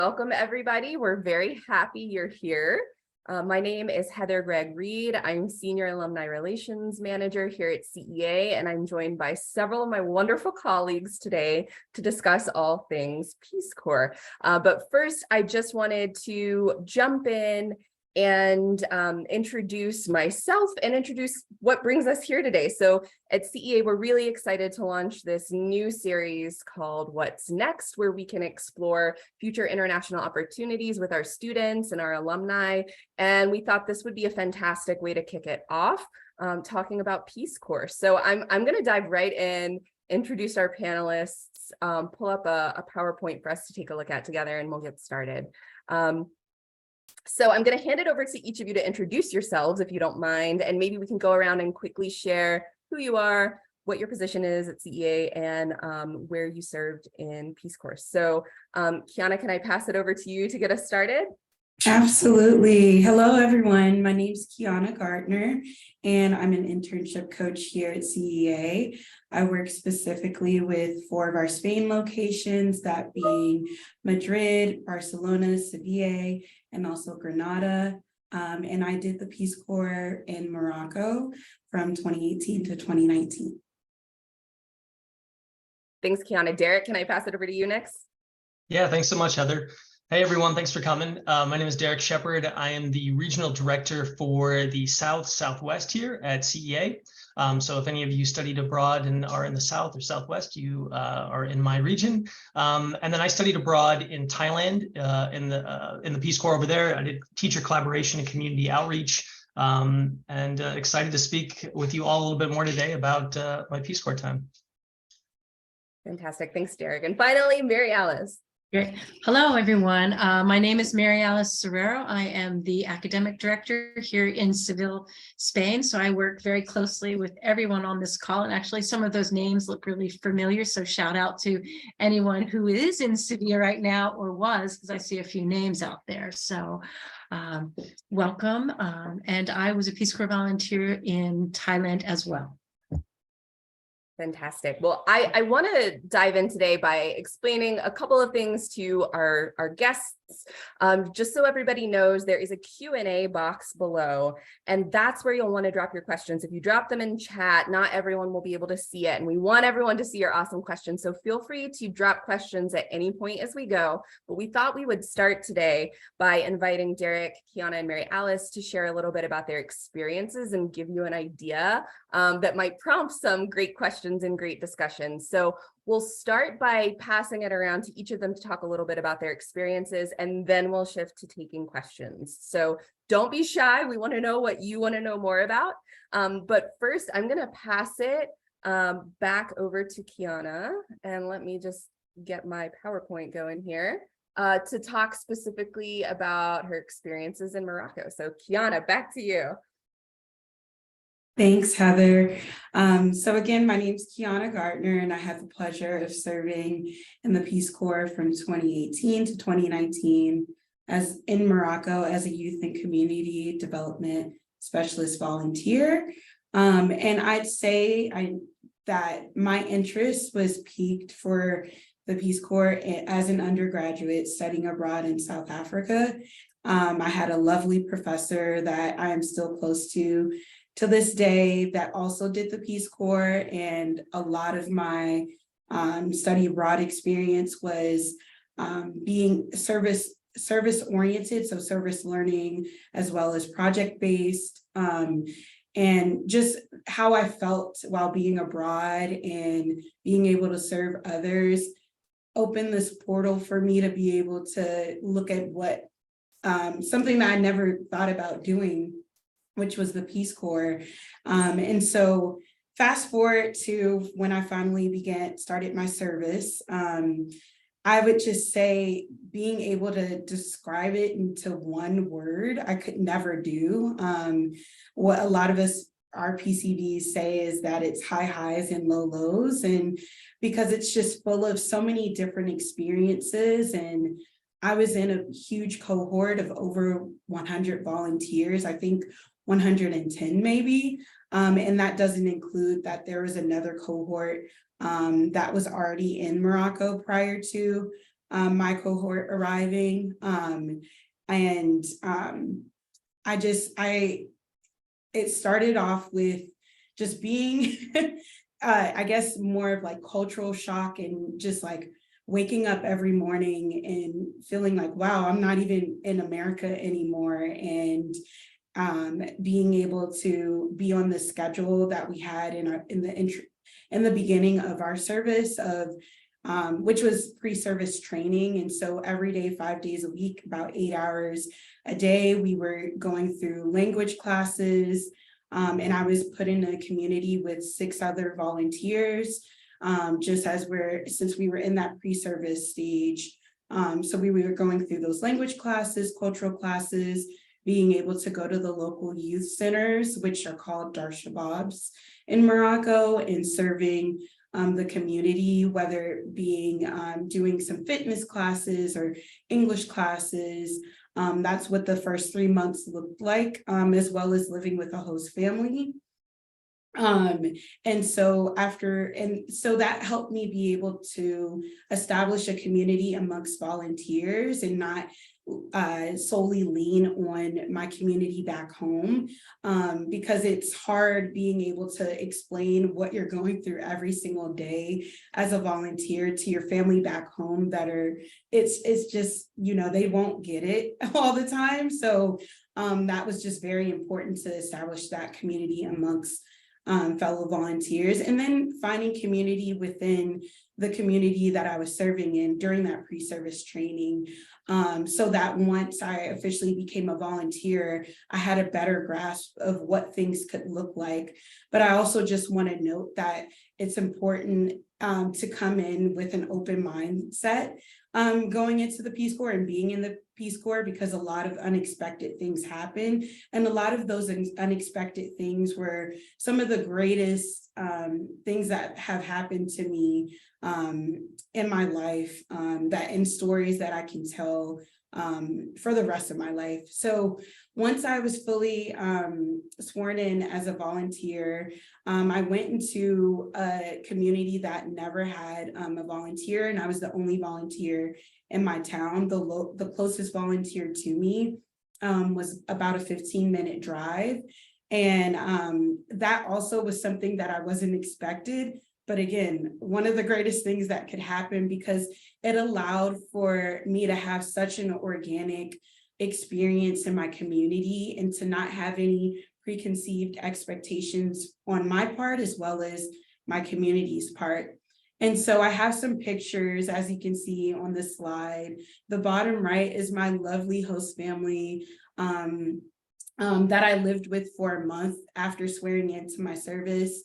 Welcome, everybody. We're very happy you're here. My name is Heather Gregg Reed. I'm Senior Alumni Relations Manager here at CEA, and I'm joined by several of my wonderful colleagues today to discuss all things Peace Corps. But first, I just wanted to jump in and introduce myself and introduce what brings us here today. So at CEA, we're really excited to launch this new series called What's Next, where we can explore future international opportunities with our students and our alumni. And we thought this would be a fantastic way to kick it off, talking about Peace Corps. So I'm going to dive right in, introduce our panelists, pull up a PowerPoint for us to take a look at together, and we'll get started. So I'm going to hand it over to each of you to introduce yourselves, if you don't mind, and maybe we can go around and quickly share who you are, what your position is at CEA, and where you served in Peace Corps. So Kiana, can I pass it over to you to get us started? Absolutely. Hello, everyone. My name is Kiana Gardner, and I'm an internship coach here at CEA. I work specifically with 4 of our Spain locations, that being Madrid, Barcelona, Sevilla, and also Granada. And I did the Peace Corps in Morocco from 2018 to 2019. Thanks, Kiana. Derek, can I pass it over to you next? Yeah, thanks so much, Heather. Hey, everyone. Thanks for coming. My name is Derek Shepard. I am the regional director for the Southwest here at CEA. So if any of you studied abroad and are in the South or Southwest, you are in my region. And then I studied abroad in Thailand in the Peace Corps over there. I did teacher collaboration and community outreach, and excited to speak with you all a little bit more today about my Peace Corps time. Fantastic. Thanks, Derek. And finally, Mary Alice. Great. Hello, everyone. My name is Mary Alice Serrero. I am the academic director here in Seville, Spain. So I work very closely with everyone on this call. And actually, some of those names look really familiar. So shout out to anyone who is in Seville right now or was, because I see a few names out there. So welcome. And I was a Peace Corps volunteer in Thailand as well. Fantastic. Well, I want to dive in today by explaining a couple of things to our guests. Just so everybody knows, there is a Q&A box below, and that's where you'll want to drop your questions. If you drop them in chat, not everyone will be able to see it, and we want everyone to see your awesome questions. So feel free to drop questions at any point as we go. But we thought we would start today by inviting Derek, Kiana, and Mary Alice to share a little bit about their experiences and give you an idea that might prompt some great questions and great discussions. So we'll start by passing it around to each of them to talk a little bit about their experiences, and then we'll shift to taking questions. So don't be shy. We want to know what you want to know more about. But first, I'm going to pass it back over to Kiana, and let me just get my PowerPoint going here to talk specifically about her experiences in Morocco. So Kiana, back to you. Thanks, Heather. So again, my name is Kiana Gardner, and I had the pleasure of serving in the Peace Corps from 2018 to 2019 as in Morocco as a youth and community development specialist volunteer. And I'd say that my interest was piqued for the Peace Corps as an undergraduate studying abroad in South Africa. I had a lovely professor that I am still close to this day that also did the Peace Corps, and a lot of my study abroad experience was being service oriented, so service learning as well as project based, and just how I felt while being abroad and being able to serve others opened this portal for me to be able to look at what something that I never thought about doing, which was the Peace Corps. And so fast forward to when I finally started my service, I would just say being able to describe it into one word, I could never do. What a lot of us, our PCVs say is that it's high highs and low lows, and because it's just full of so many different experiences. And I was in a huge cohort of over 100 volunteers, I think 110 maybe. And that doesn't include that there was another cohort that was already in Morocco prior to my cohort arriving. It started off with just being, I guess, more of like cultural shock and just like waking up every morning and feeling like, wow, I'm not even in America anymore. And being able to be on the schedule that we had in the beginning of our service of which was pre-service training. And so every day, 5 days a week, about 8 hours a day, we were going through language classes. And I was put in a community with 6 other volunteers, just since we were in that pre-service stage. So we were going through those language classes, cultural classes, being able to go to the local youth centers, which are called Dar Shababs in Morocco, and serving the community, whether it being doing some fitness classes or English classes. That's what the first 3 months looked like, as well as living with a host family. And so that helped me be able to establish a community amongst volunteers and not solely lean on my community back home, because it's hard being able to explain what you're going through every single day as a volunteer to your family back home it's just, they won't get it all the time. So that was just very important to establish that community amongst fellow volunteers, and then finding community within the community that I was serving in during that pre-service training. So that once I officially became a volunteer, I had a better grasp of what things could look like. But I also just want to note that it's important to come in with an open mindset going into the Peace Corps and being in the Peace Corps, because a lot of unexpected things happen. And a lot of those unexpected things were some of the greatest things that have happened to me in my life, in stories that I can tell for the rest of my life. So once I was fully sworn in as a volunteer, I went into a community that never had a volunteer, and I was the only volunteer in my town. The closest volunteer to me was about a 15-minute drive. And that also was something that I wasn't expected. But again, one of the greatest things that could happen, because it allowed for me to have such an organic experience in my community and to not have any preconceived expectations on my part as well as my community's part. And so I have some pictures, as you can see on this slide. The bottom right is my lovely host family that I lived with for a month after swearing into my service.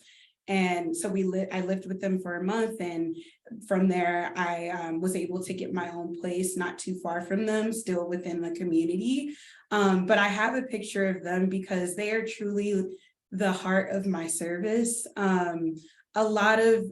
And so I lived with them for a month, and from there I was able to get my own place not too far from them, still within the community. But I have a picture of them because they are truly the heart of my service. A lot of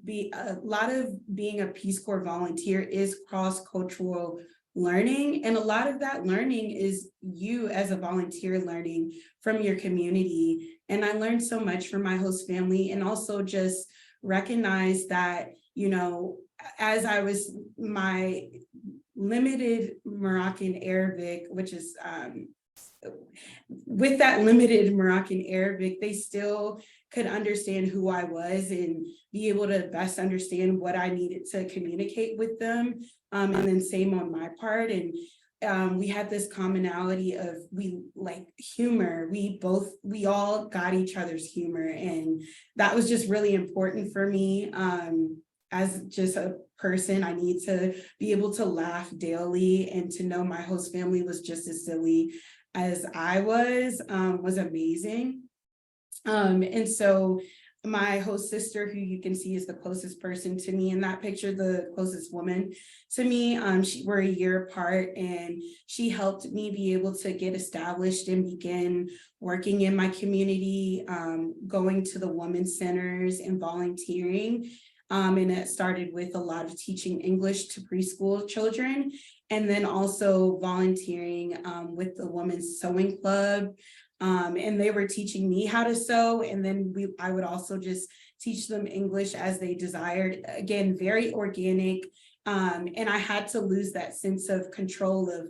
being a Peace Corps volunteer is cross-cultural learning, and a lot of that learning is you as a volunteer learning from your community. And I learned so much from my host family, and also just recognize that, as I was my limited Moroccan Arabic, which is with that limited Moroccan Arabic, they still could understand who I was and be able to best understand what I needed to communicate with them. And then same on my part. And we had this commonality of we like humor. We all got each other's humor. And that was just really important for me. As just a person, I need to be able to laugh daily, and to know my host family was just as silly as I was amazing. And so my host sister, who you can see is the closest person to me in that picture, the closest woman to me, we're a year apart, and she helped me be able to get established and begin working in my community, going to the women's centers and volunteering. And it started with a lot of teaching English to preschool children, and then also volunteering with the Women's Sewing Club. And they were teaching me how to sew, and then I would also just teach them English as they desired. Again, very organic And I had to lose that sense of control of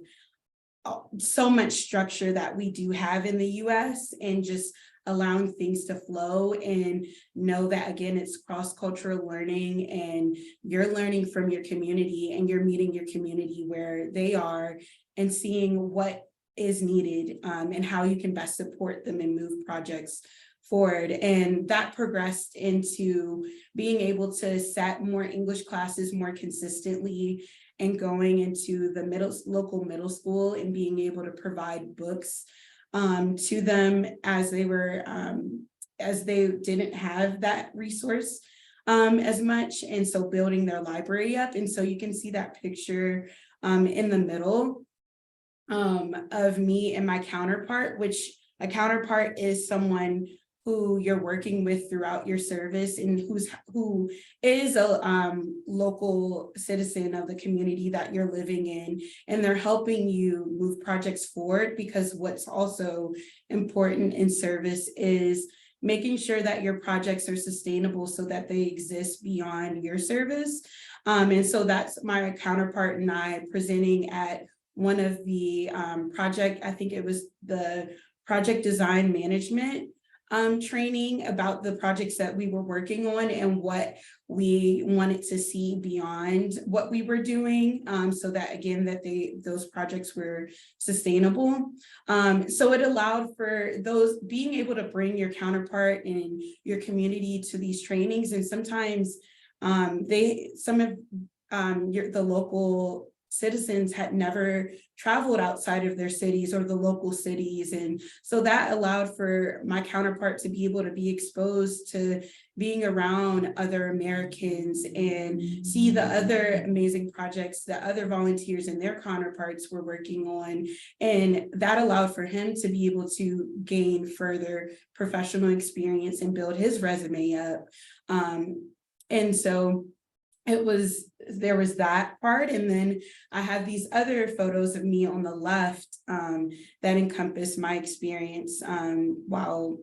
so much structure that we do have in the US, and just allowing things to flow, and know that, again, it's cross-cultural learning, and you're learning from your community, and you're meeting your community where they are, and seeing what is needed, and how you can best support them and move projects forward. And that progressed into being able to set more English classes more consistently, and going into the local middle school, and being able to provide books to them as they were as they didn't have that resource as much, and so building their library up. And so you can see that picture in the middle of me and my counterpart, which a counterpart is someone who you're working with throughout your service, and who is a local citizen of the community that you're living in, and they're helping you move projects forward. Because what's also important in service is making sure that your projects are sustainable, so that they exist beyond your service. And so that's my counterpart and I presenting at one of the project, I think it was the project design management training, about the projects that we were working on, and what we wanted to see beyond what we were doing, so that, again, that those projects were sustainable. So it allowed for those being able to bring your counterpart and your community to these trainings. And sometimes some of the local citizens had never traveled outside of their cities or the local cities. And so that allowed for my counterpart to be able to be exposed to being around other Americans, and see the other amazing projects that other volunteers and their counterparts were working on. And that allowed for him to be able to gain further professional experience and build his resume up. And so there was that part. And then I have these other photos of me on the left that encompass my experience while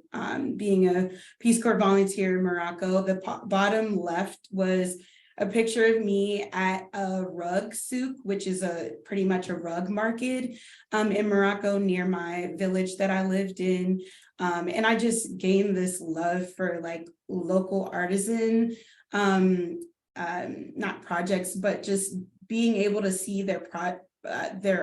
being a Peace Corps volunteer in Morocco. The bottom left was a picture of me at a rug souk, which is pretty much a rug market in Morocco near my village that I lived in. And I just gained this love for like local artisan not projects, but just being able to see their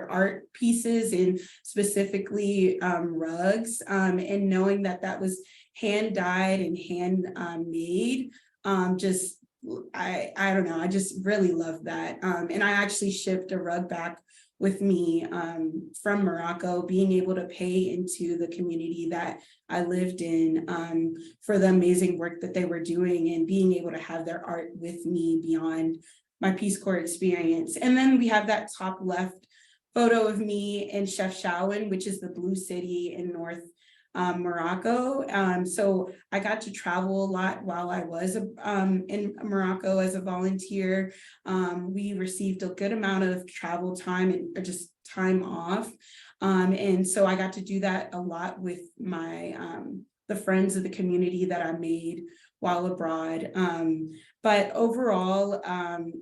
art pieces, and specifically rugs, and knowing that that was hand dyed and hand made. I don't know, I just really love that. And I actually shipped a rug back with me from Morocco, being able to pay into the community that I lived in for the amazing work that they were doing, and being able to have their art with me beyond my Peace Corps experience. And then we have that top left photo of me in Chefchaouen, which is the blue city in North Morocco. So I got to travel a lot while I was in Morocco as a volunteer. We received a good amount of travel time or just time off. And so I got to do that a lot with my the friends of the community that I made while abroad. But overall,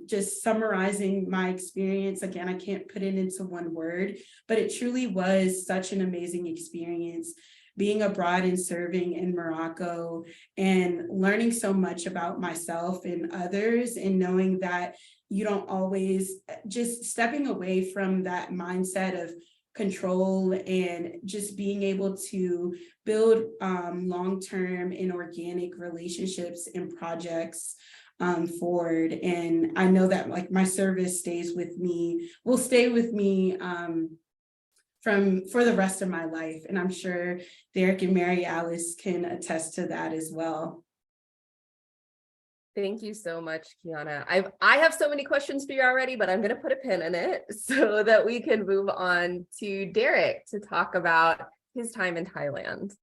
just summarizing my experience, again, I can't put it into one word, but it truly was such an amazing experience being abroad and serving in Morocco, and learning so much about myself and others, and knowing that you don't always, just stepping away from that mindset of control, and just being able to build long-term and organic relationships and projects forward. And I know that like my service will stay with me for the rest of my life. And I'm sure Derek and Mary Alice can attest to that as well. Thank you so much, Kiana. I have so many questions for you already, but I'm going to put a pin in it so that we can move on to Derek to talk about his time in Thailand.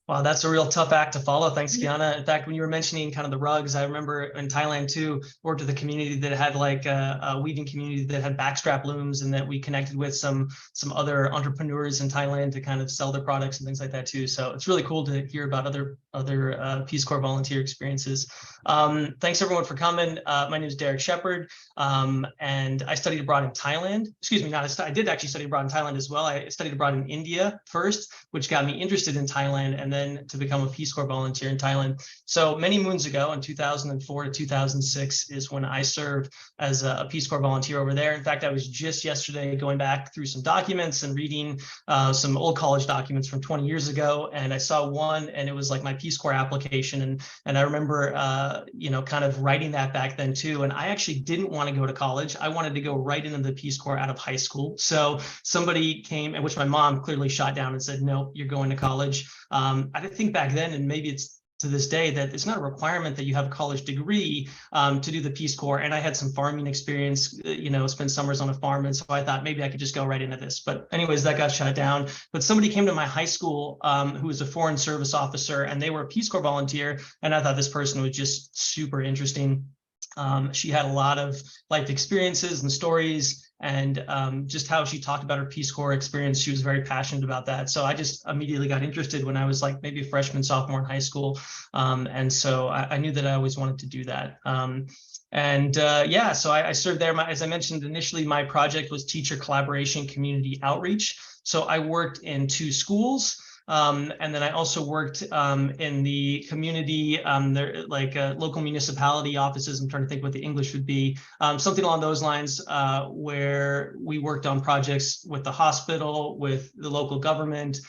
Wow, that's a real tough act to follow. Thanks, Kiana. In fact, when you were mentioning kind of the rugs, I remember in Thailand too, worked with a community that had like a weaving community that had backstrap looms, and that we connected with some other entrepreneurs in Thailand to kind of sell their products and things like that too. So it's really cool to hear about other Peace Corps volunteer experiences. Thanks everyone for coming. My name is Derek Shepard, and I studied abroad in Thailand. Excuse me, I did actually study abroad in Thailand as well. I studied abroad in India first, which got me interested in Thailand, and then to become a Peace Corps volunteer in Thailand. So many moons ago, in 2004 to 2006, is when I served as a Peace Corps volunteer over there. In fact, I was just yesterday going back through some documents and reading some old college documents from 20 years ago, and I saw one, and it was like my Peace Corps application, and I remember kind of writing that back then too. And I actually didn't want to go to college. I wanted to go right into the Peace Corps out of high school. So somebody came, and which my mom clearly shot down and said, "No, you're going to college." I didn't think back then, and maybe it's to this day, that it's not a requirement that you have a college degree to do the Peace Corps. And I had some farming experience, spent summers on a farm. And so I thought maybe I could just go right into this. But anyways, that got shut down. But somebody came to my high school who was a foreign service officer, and they were a Peace Corps volunteer. And I thought this person was just super interesting. She had a lot of life experiences and stories, and just how she talked about her Peace Corps experience. She was very passionate about that. So I just immediately got interested when I was like maybe a freshman, sophomore in high school. And so I knew that I always wanted to do that. So I served there. As I mentioned initially, my project was teacher collaboration, community outreach. So I worked in 2 schools. And then I also worked in the community, local municipality offices. I'm trying to think what the English would be, something along those lines, where we worked on projects with the hospital, with the local government,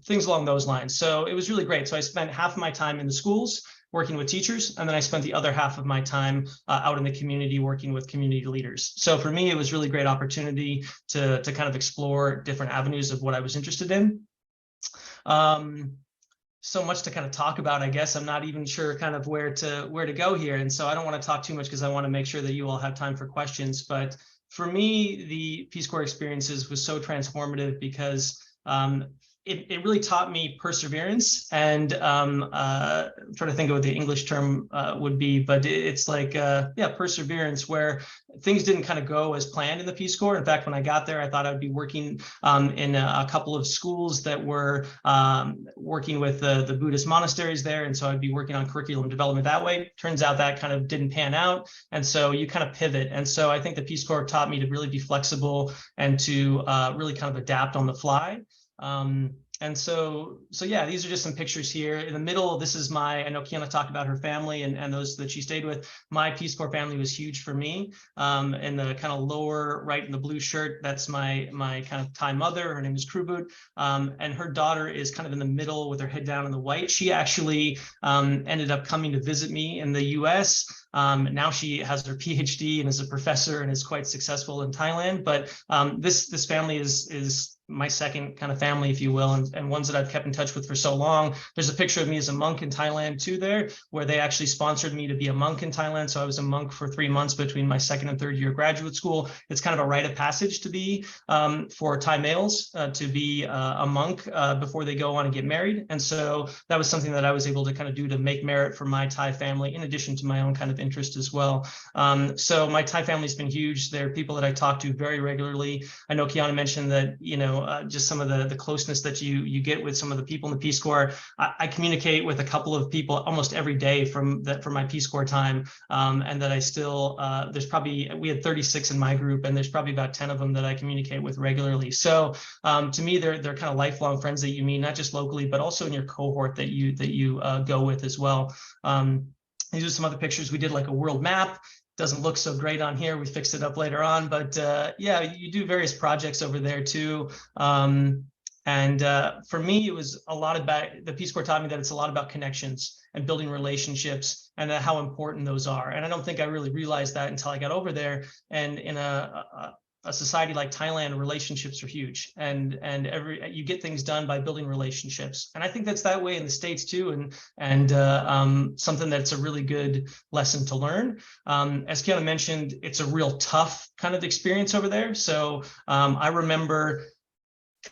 things along those lines. So it was really great. So I spent half of my time in the schools working with teachers, and then I spent the other half of my time out in the community working with community leaders. So for me, it was really great opportunity to kind of explore different avenues of what I was interested in. So much to kind of talk about. I guess I'm not even sure kind of where to go here. And so I don't want to talk too much because I want to make sure that you all have time for questions. But for me, the Peace Corps experiences was so transformative because it really taught me perseverance, and I'm trying to think of what the English term would be, but it's like, perseverance, where things didn't kind of go as planned in the Peace Corps. In fact, when I got there, I thought I'd be working in a couple of schools that were working with the Buddhist monasteries there. And so I'd be working on curriculum development that way. Turns out that kind of didn't pan out. And so you kind of pivot. And so I think the Peace Corps taught me to really be flexible and to really kind of adapt on the fly. And so yeah, these are just some pictures here. In the middle, this is I know Kiana talked about her family and those that she stayed with. My Peace Corps family was huge for me. In the kind of lower right in the blue shirt, that's my kind of Thai mother. Her name is Krubut. And her daughter is kind of in the middle with her head down in the white. She actually ended up coming to visit me in the US. Now she has her PhD and is a professor and is quite successful in Thailand. But this family is my second kind of family, if you will, and ones that I've kept in touch with for so long. There's a picture of me as a monk in Thailand too there, where they actually sponsored me to be a monk in Thailand. So I was a monk for 3 months between my 2nd and 3rd year graduate school. It's kind of a rite of passage to be, for Thai males, to be a monk before they go on and get married. And so that was something that I was able to kind of do to make merit for my Thai family, in addition to my own kind of interest as well. So my Thai family's been huge. They're people that I talk to very regularly. I know Kiana mentioned that, just some of the closeness that you get with some of the people in the Peace Corps. I communicate with a couple of people almost every day from my Peace Corps time, and that I still, we had 36 in my group, and there's probably about 10 of them that I communicate with regularly. So to me, they're kind of lifelong friends that you meet, not just locally, but also in your cohort that you go with as well. These are some other pictures. We did like a world map. Doesn't look so great on here. We fixed it up later on, but you do various projects over there too. For me, it was a lot about, the Peace Corps taught me that it's a lot about connections and building relationships, and how important those are. And I don't think I really realized that until I got over there. And in a society like Thailand, relationships are huge, and you get things done by building relationships. And I think that's that way in the States too, and something that's a really good lesson to learn. As Kiana mentioned, it's a real tough kind of experience over there. So I remember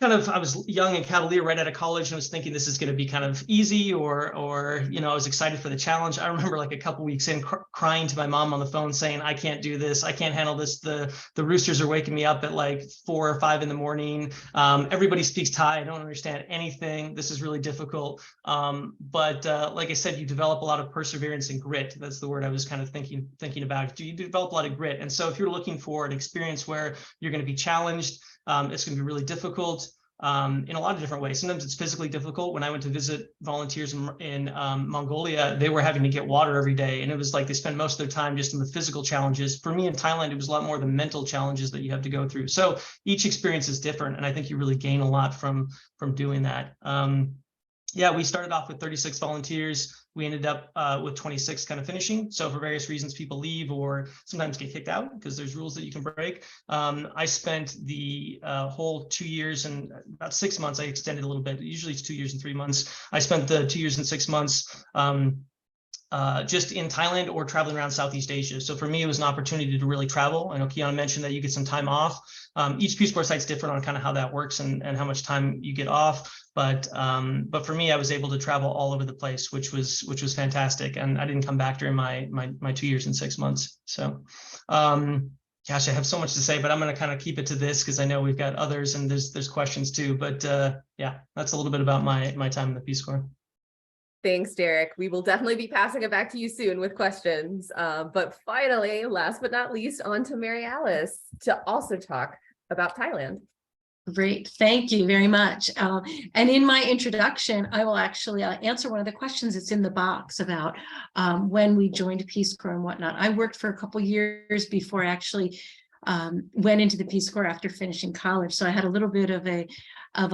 I was young and cavalier right out of college and was thinking this is going to be kind of easy or, I was excited for the challenge. I remember like a couple weeks in crying to my mom on the phone saying, I can't do this. I can't handle this. The roosters are waking me up at like 4 or 5 in the morning. Everybody speaks Thai. I don't understand anything. This is really difficult. But like I said, you develop a lot of perseverance and grit. That's the word I was kind of thinking about. You develop a lot of grit. And so if you're looking for an experience where you're going to be challenged, it's going to be really difficult in a lot of different ways. Sometimes it's physically difficult. When I went to visit volunteers in Mongolia, they were having to get water every day. And it was like they spend most of their time just in the physical challenges. For me in Thailand, it was a lot more the mental challenges that you have to go through. So each experience is different. And I think you really gain a lot from doing that. Yeah, we started off with 36 volunteers. We ended up with 26 kind of finishing. So for various reasons, people leave or sometimes get kicked out because there's rules that you can break. I spent the whole 2 years and about 6 months. I extended a little bit. Usually it's 2 years and 3 months. I spent the 2 years and 6 months just in Thailand or traveling around Southeast Asia. So for me, it was an opportunity to really travel. I know Kiana mentioned that you get some time off. Each Peace Corps site's different on kind of how that works and how much time you get off. But for me, I was able to travel all over the place, which was fantastic. And I didn't come back during my 2 years and 6 months. So gosh, I have so much to say, but I'm going to kind of keep it to this because I know we've got others and there's questions too. But yeah, that's a little bit about my time in the Peace Corps. Thanks, Derek. We will definitely be passing it back to you soon with questions. But finally, last but not least, on to Mary Alice to also talk about Thailand. Great, thank you very much. And in my introduction, I will actually answer one of the questions that's in the box about when we joined Peace Corps and whatnot. I worked for a couple years before I actually went into the Peace Corps after finishing college. So I had a little bit of a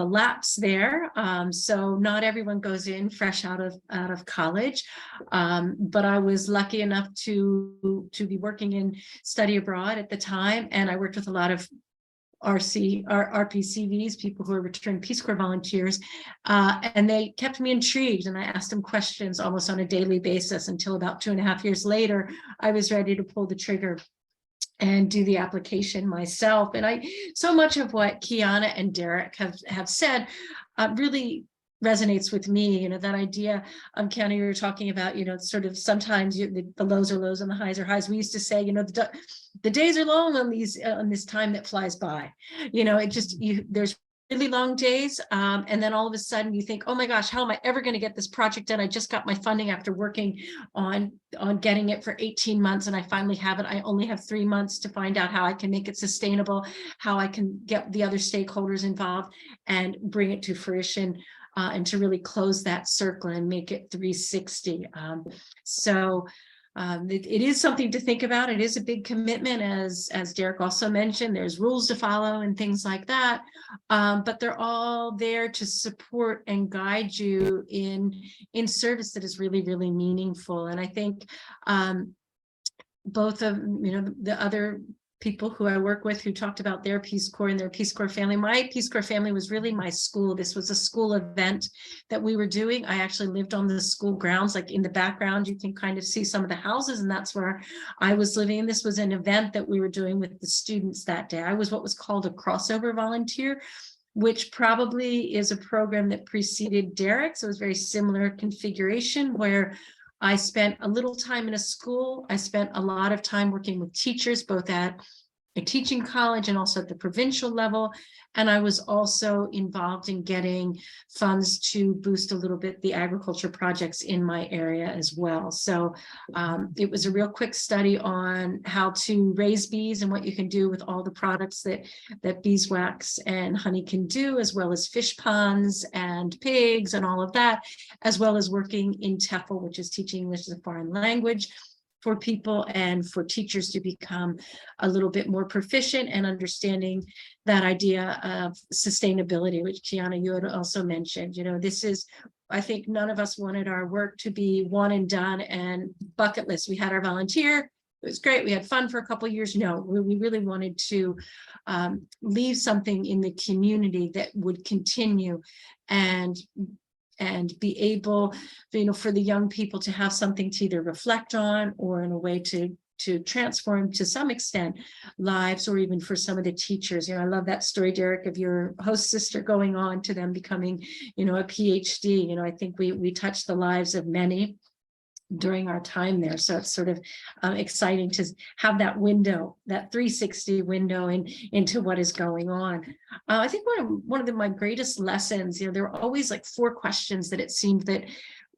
lapse there. So not everyone goes in fresh out of college. But I was lucky enough to be working in study abroad at the time. And I worked with a lot of RPCVs, people who are returned Peace Corps volunteers, and they kept me intrigued, and I asked them questions almost on a daily basis until about 2.5 years later, I was ready to pull the trigger and do the application myself. And so much of what Kiana and Derek have said really resonates with me. That idea, Kiana, you were talking about, sort of sometimes the lows are lows and the highs are highs. We used to say, the days are long on this time that flies by. There's really long days. And then all of a sudden you think, oh my gosh, how am I ever going to get this project done? I just got my funding after working on getting it for 18 months and I finally have it. I only have 3 months to find out how I can make it sustainable, how I can get the other stakeholders involved and bring it to fruition. And to really close that circle and make it 360. It is something to think about. It is a big commitment, as Derek also mentioned. There's rules to follow and things like that, but they're all there to support and guide you in service that is really, really meaningful. And I think both of the other people who I work with who talked about their Peace Corps and their Peace Corps family. My Peace Corps family was really my school. This was a school event that we were doing. I actually lived on the school grounds, like in the background, you can kind of see some of the houses, and that's where I was living. This was an event that we were doing with the students that day. I was what was called a crossover volunteer, which probably is a program that preceded Derek. So it was very similar configuration where I spent a little time in a school. I spent a lot of time working with teachers, both at a teaching college and also at the provincial level. And I was also involved in getting funds to boost a little bit the agriculture projects in my area as well. So it was a real quick study on how to raise bees and what you can do with all the products that beeswax and honey can do, as well as fish ponds and pigs and all of that, as well as working in TEFL, which is teaching English as a foreign language, for people and for teachers to become a little bit more proficient and understanding that idea of sustainability, which Kiana, you had also mentioned. This is, I think none of us wanted our work to be one and done and bucket list. We had our volunteer, it was great, we had fun for a couple of years. No, we really wanted to leave something in the community that would continue and be able, for the young people to have something to either reflect on or in a way to to transform to some extent lives, or even for some of the teachers. I love that story, Derek, of your host sister going on to them becoming, a PhD. I think we touched the lives of many during our time there. So it's sort of exciting to have that window, that 360 window into what is going on. I think one of my greatest lessons, there were always like 4 questions that it seemed that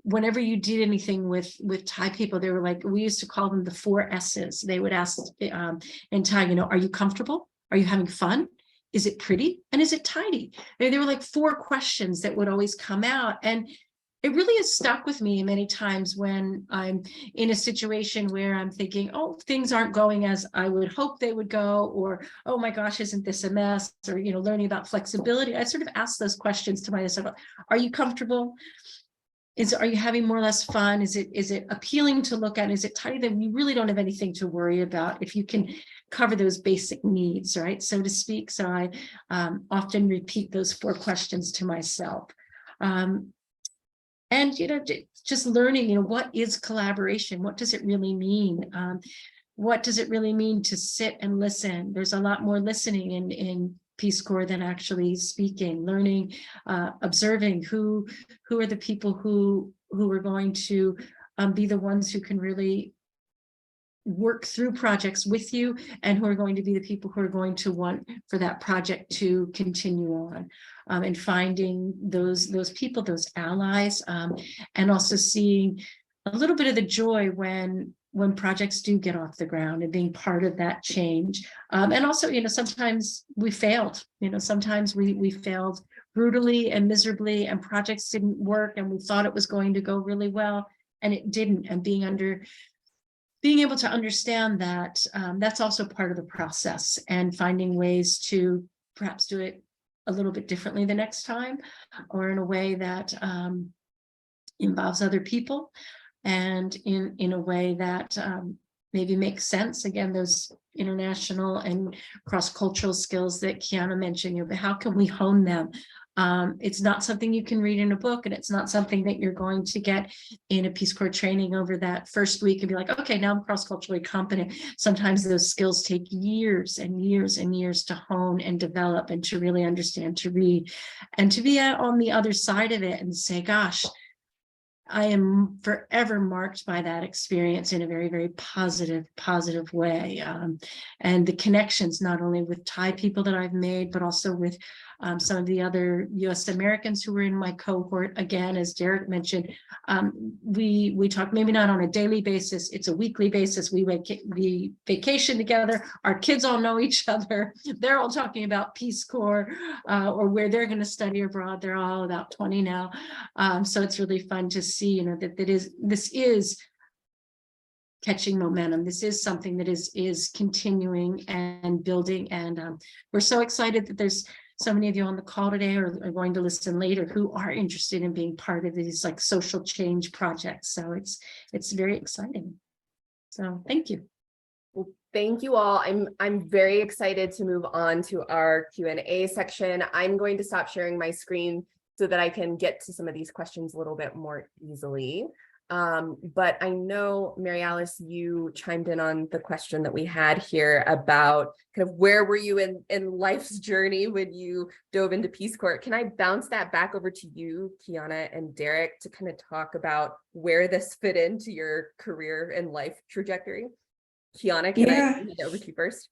whenever you did anything with Thai people, they were like, we used to call them the 4 S's. They would ask in Thai, are you comfortable? Are you having fun? Is it pretty? And is it tidy? There were like 4 questions that would always come out. And it really has stuck with me many times when I'm in a situation where I'm thinking, oh, things aren't going as I would hope they would go, or, oh my gosh, isn't this a mess? Or, learning about flexibility. I sort of ask those questions to myself. Are you comfortable? Are you having more or less fun? Is it appealing to look at? Is it tidy? Then you really don't have anything to worry about if you can cover those basic needs, right? So to speak. So I often repeat those 4 questions to myself. And, just learning, what is collaboration? What does it really mean? What does it really mean to sit and listen? There's a lot more listening in Peace Corps than actually speaking, learning, observing who are the people who are going to be the ones who can really work through projects with you, and who are going to be the people who are going to want for that project to continue on, and finding those people, those allies, and also seeing a little bit of the joy when projects do get off the ground and being part of that change. And also, sometimes we failed, sometimes we failed brutally and miserably, and projects didn't work, and we thought it was going to go really well, and it didn't. And being able to understand that that's also part of the process, and finding ways to perhaps do it a little bit differently the next time, or in a way that involves other people, and in a way that maybe makes sense. Again, those international and cross-cultural skills that Kiana mentioned, but how can we hone them? It's not something you can read in a book, and it's not something that you're going to get in a Peace Corps training over that first week and be like, okay, now I'm cross-culturally competent. Sometimes those skills take years and years and years to hone and develop, and to really understand, to read, and to be on the other side of it and say, gosh, I am forever marked by that experience in a very, very positive way. And the connections, not only with Thai people that I've made, but also with some of the other US Americans who were in my cohort. Again, as Derek mentioned, we talk maybe not on a daily basis, it's a weekly basis. We vacation together. Our kids all know each other. They're all talking about Peace Corps or where they're going to study abroad. They're all about 20 now. So it's really fun to see, that this is catching momentum. This is something that is continuing and building. And we're so excited that there's so many of you on the call today, or are going to listen later, who are interested in being part of these like social change projects. So it's very exciting. So thank you. Well, thank you all. I'm very excited to move on to our Q&A section. I'm going to stop sharing my screen so that I can get to some of these questions a little bit more easily. But I know, Mary Alice, you chimed in on the question that we had here about kind of where were you in life's journey when you dove into Peace Corps. Can I bounce that back over to you, Kiana and Derek, to kind of talk about where this fit into your career and life trajectory? Kiana, can I hand it over to you first?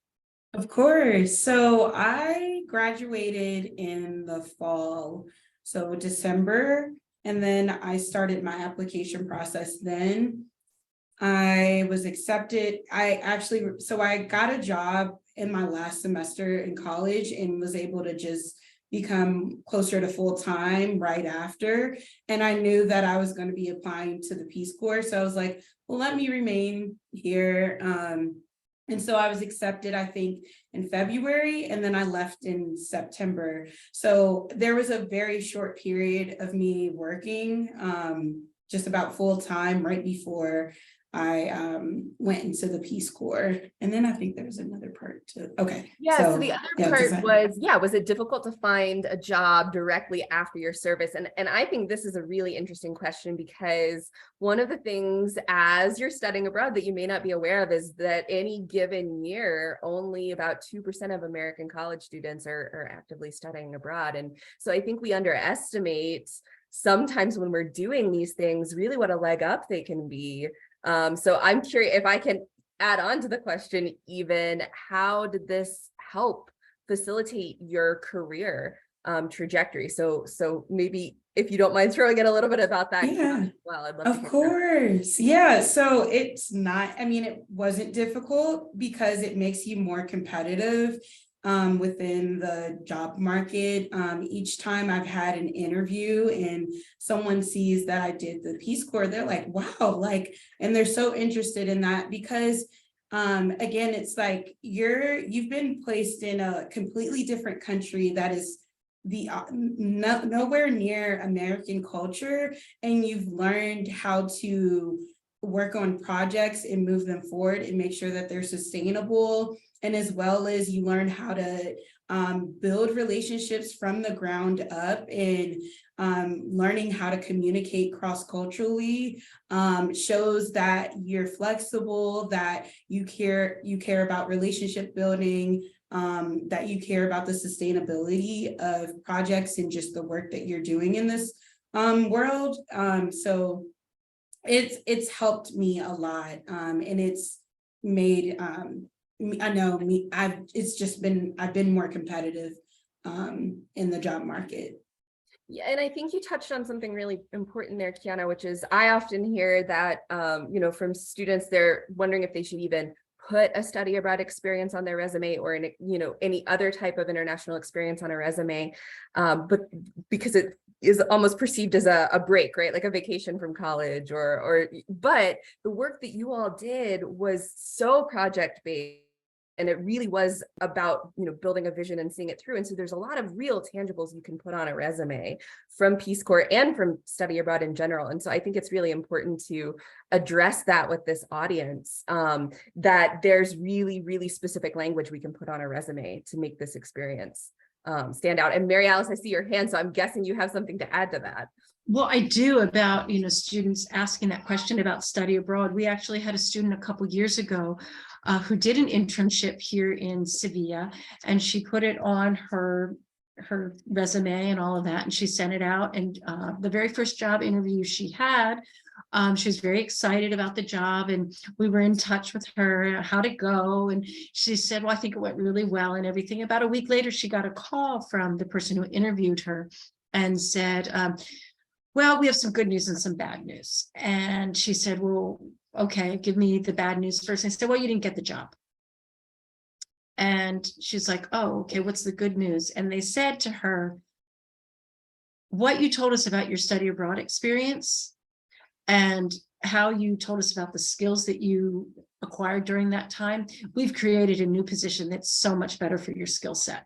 Of course. So I graduated in the fall, so December. And then I started my application process then. I was accepted. So I got a job in my last semester in college and was able to just become closer to full time right after. And I knew that I was going to be applying to the Peace Corps. So I was like, well, let me remain here. And so I was accepted, I think, in February, and then I left in September. So there was a very short period of me working just about full time right before I went into the Peace Corps. And then I think there was another part to, okay. Yeah, so the other yeah, part was it difficult to find a job directly after your service? And I think this is a really interesting question, because one of the things as you're studying abroad that you may not be aware of is that any given year, only about 2% of American college students are actively studying abroad. And so I think we underestimate sometimes when we're doing these things, really what a leg up they can be. So I'm curious if I can add on to the question, even how did this help facilitate your career trajectory? So maybe if you don't mind throwing in a little bit about that. Yeah, well, I'd love of to hear course. Yeah, so it's not, I mean, it wasn't difficult because it makes you more competitive within the job market. Each time I've had an interview and someone sees that I did the Peace Corps, they're like, wow, like, and they're so interested in that because again, it's like you've been placed in a completely different country that is nowhere near American culture, and you've learned how to work on projects and move them forward and make sure that they're sustainable. And as well as you learn how to build relationships from the ground up, and learning how to communicate cross-culturally shows that you're flexible, that you care about relationship building, that you care about the sustainability of projects and just the work that you're doing in this world. So it's helped me a lot, and it's made I've been more competitive in the job market. Yeah, and I think you touched on something really important there, Kiana, which is I often hear that, from students, they're wondering if they should even put a study abroad experience on their resume, or any other type of international experience on a resume, but because it is almost perceived as a break, right? Like a vacation from college, but the work that you all did was so project-based. And it really was about, building a vision and seeing it through. And so there's a lot of real tangibles you can put on a resume from Peace Corps and from study abroad in general. And so I think it's really important to address that with this audience, that there's really, really specific language we can put on a resume to make this experience stand out. And Mary Alice, I see your hand, so I'm guessing you have something to add to that. Well, I do, about, students asking that question about study abroad. We actually had a student a couple years ago who did an internship here in Sevilla, and she put it on her resume and all of that, and she sent it out. And the very first job interview she had, she was very excited about the job, and we were in touch with her, how'd it go? And she said, well, I think it went really well and everything. About a week later, she got a call from the person who interviewed her and said, well, we have some good news and some bad news. And she said, well, okay, give me the bad news first. And I said, well, you didn't get the job. And she's like, oh, okay, what's the good news? And they said to her, what you told us about your study abroad experience and how you told us about the skills that you acquired during that time, we've created a new position that's so much better for your skill set.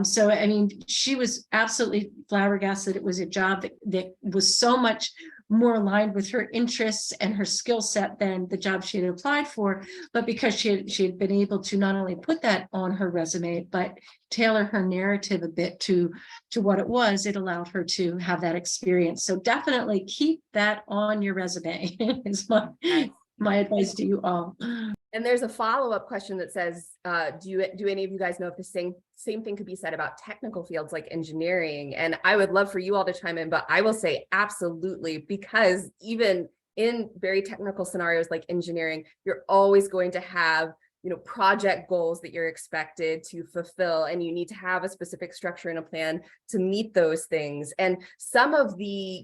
So, I mean, she was absolutely flabbergasted. It was a job that was so much more aligned with her interests and her skill set than the job she had applied for. But because she had been able to not only put that on her resume, but tailor her narrative a bit to what it was, it allowed her to have that experience. So definitely keep that on your resume is my advice to you all. And there's a follow-up question that says, do any of you guys know if the same thing could be said about technical fields like engineering? And I would love for you all to chime in, but I will say absolutely, because even in very technical scenarios like engineering, you're always going to have project goals that you're expected to fulfill, and you need to have a specific structure and a plan to meet those things. And some of the,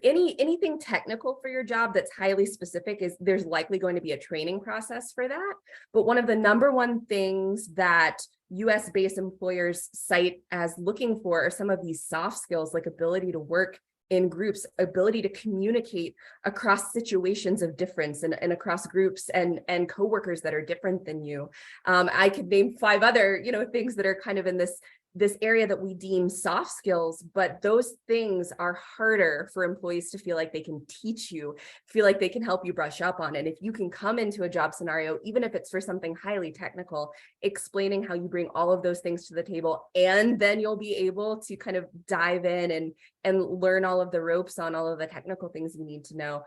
anything technical for your job that's highly specific there's likely going to be a training process for that. But one of the number one things that US-based employers cite as looking for are some of these soft skills, like ability to work in groups, ability to communicate across situations of difference and across groups and coworkers that are different than you. I could name 5 other, things that are kind of in this this area that we deem soft skills, but those things are harder for employees to feel like they can teach you, feel like they can help you brush up on. And if you can come into a job scenario, even if it's for something highly technical, explaining how you bring all of those things to the table, and then you'll be able to kind of dive in and learn all of the ropes on all of the technical things you need to know.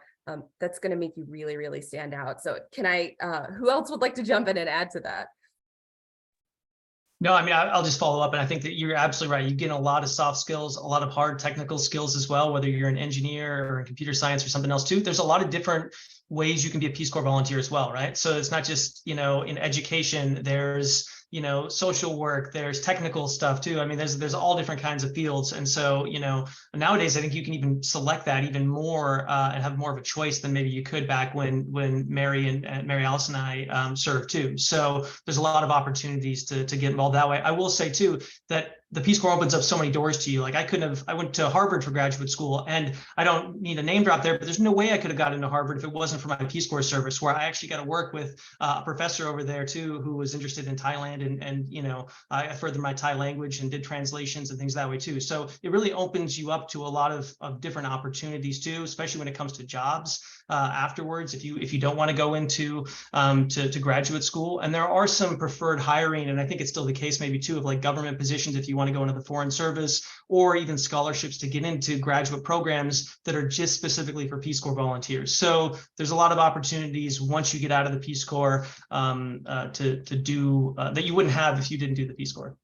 That's going to make you really, really stand out. So can I, who else would like to jump in and add to that? No, I mean, I'll just follow up. And I think that you're absolutely right. You get a lot of soft skills, a lot of hard technical skills as well, whether you're an engineer or in computer science or something else too. There's a lot of different ways you can be a Peace Corps volunteer as well, right? So it's not just, in education, there's, social work, there's technical stuff too. I mean, there's all different kinds of fields. And so, nowadays, I think you can even select that even more and have more of a choice than maybe you could back when Mary and Mary Alice and I served too. So there's a lot of opportunities to get involved that way. I will say too, that the Peace Corps opens up so many doors to you. Like I went to Harvard for graduate school, and I don't need a name drop there, but there's no way I could have gotten into Harvard if it wasn't for my Peace Corps service, where I actually got to work with a professor over there too, who was interested in Thailand, and I furthered my Thai language and did translations and things that way too. So it really opens you up to a lot of different opportunities too, especially when it comes to jobs afterwards, if you don't want to go into to graduate school. And there are some preferred hiring, and I think it's still the case maybe too, of like government positions if you want to go into the foreign service, or even scholarships to get into graduate programs that are just specifically for Peace Corps volunteers. So there's a lot of opportunities once you get out of the Peace Corps to do that you wouldn't have if you didn't do the Peace Corps.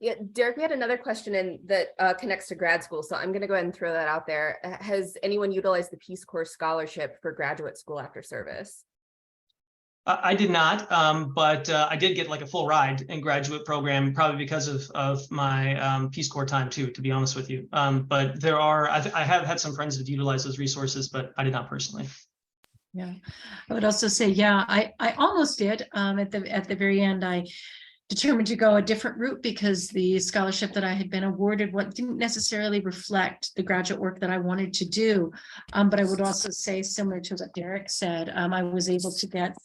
Yeah, Derek, we had another question in that connects to grad school, so I'm going to go ahead and throw that out there. Has anyone utilized the Peace Corps scholarship for graduate school after service? I did not, but I did get like a full ride in graduate program, probably because of my Peace Corps time too, to be honest with you. But there are, I have had some friends that utilize those resources, but I did not personally. Yeah, I would also say, yeah, I almost did. At the very end, I determined to go a different route because the scholarship that I had been awarded didn't necessarily reflect the graduate work that I wanted to do. But I would also say, similar to what Derek said, I was able to get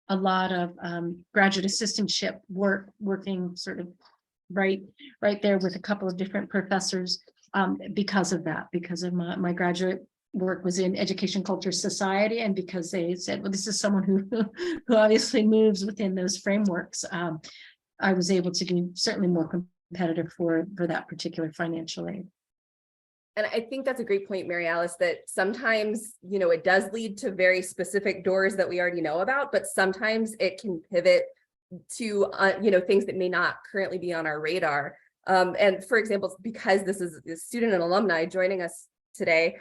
a lot of graduate assistantship working sort of right there with a couple of different professors because of that, because of my graduate work was in education, culture, society, and because they said, well, this is someone who obviously moves within those frameworks. I was able to be certainly more competitive for that particular financial aid. And I think that's a great point, Mary Alice, that sometimes, it does lead to very specific doors that we already know about, but sometimes it can pivot to, things that may not currently be on our radar. And for example, because this is a student and alumni joining us today,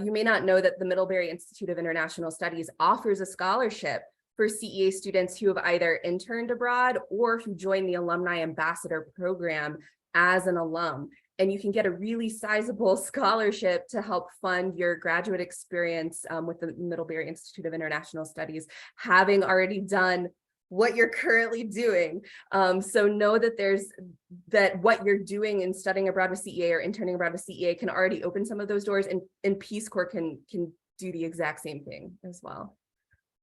you may not know that the Middlebury Institute of International Studies offers a scholarship for CEA students who have either interned abroad or who joined the Alumni Ambassador Program as an alum. And you can get a really sizable scholarship to help fund your graduate experience with the Middlebury Institute of International Studies, having already done what you're currently doing. So know that what you're doing in studying abroad with CEA or interning abroad with CEA can already open some of those doors, and Peace Corps can do the exact same thing as well.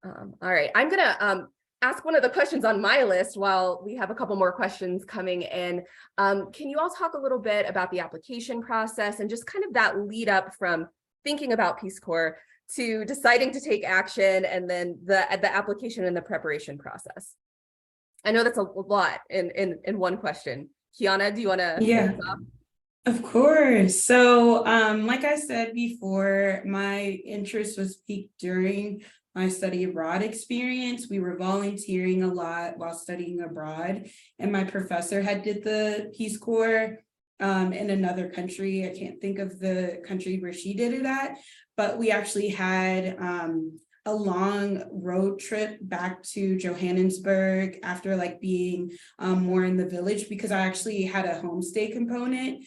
All right, I'm gonna ask one of the questions on my list while we have a couple more questions coming in. Can you all talk a little bit about the application process and just kind of that lead up from thinking about Peace Corps to deciding to take action, and then the application and the preparation process? I know that's a lot in one question. Kiana, do you want to? Yeah, of course. So like I said before, my interest was piqued during my study abroad experience. We were volunteering a lot while studying abroad, and my professor had did the Peace Corps in another country. I can't think of the country where she did it at, but we actually had a long road trip back to Johannesburg after like being more in the village, because I actually had a homestay component